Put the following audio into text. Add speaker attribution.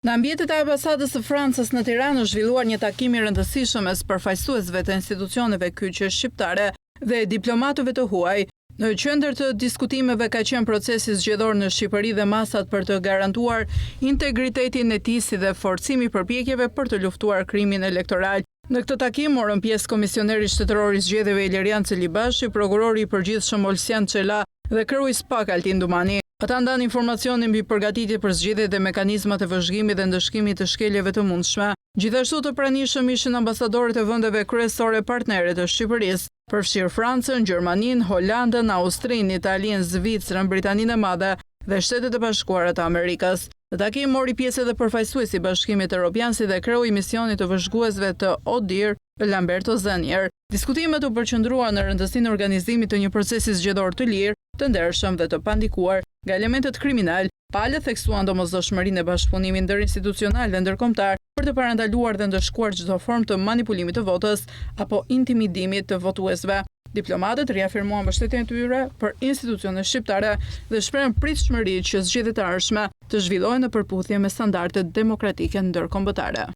Speaker 1: Në ambientet e ambasadës së Francës në Tiranë është zhvilluar një takim i rëndësishëm mes përfaqësuesve të institucioneve kyçe shqiptare dhe diplomatëve të huaj. Në qendër të diskutimeve ka qenë procesi zgjedhor në Shqipëri dhe masat për të garantuar integritetin e tij si dhe forcimi i përpjekjeve për të luftuar krimin elektoral. Në këtë takim morën pjesë komisioneri shtetëror i zgjedhjeve Ilerian Celibashi, prokurori i përgjithshëm Olsian Çela dhe kryeispak Altin Dumani. Ata ndan informacionin mbi përgatitje për zgjedhje dhe mekanizmat e vëzhgimit dhe ndëshkimit të shkeljeve të mundshme. Gjithashtu të pranishëm ishin ambasadorët e vendeve kryesore partnere të Shqipërisë, përfshirë Francën, Gjermaninë, Holandën, Austrinë, Italinë, Zvicrën, Britaninë e Madhe dhe Shtetet e Bashkuara të Amerikës. Në takim mori pjesë edhe përfaqësuesi i Bashkimit Evropian si dhe kreu i misionit të vëzhguesve të ODIHR, Lamberto Zanier. Diskutimet u përqendruan në rëndësinë e organizimit të një procesi zgjedhor të lirë, të ndershëm dhe të pandikuar nga elementet kriminal, palë theksuan domosdoshmërinë e bashkëpunimit ndërinstitucional dhe ndërkombëtar për të parandaluar dhe ndëshkuar çdo formë të manipulimit të votës apo intimidimit të votuesve. Diplomatët riafirmuan mbështetjen e tyre për institucionet shqiptare dhe shprehën pritshmëri që zgjedhjet e ardhshme të zhvillohen në përputhje me standardet demokratike ndërkombëtare.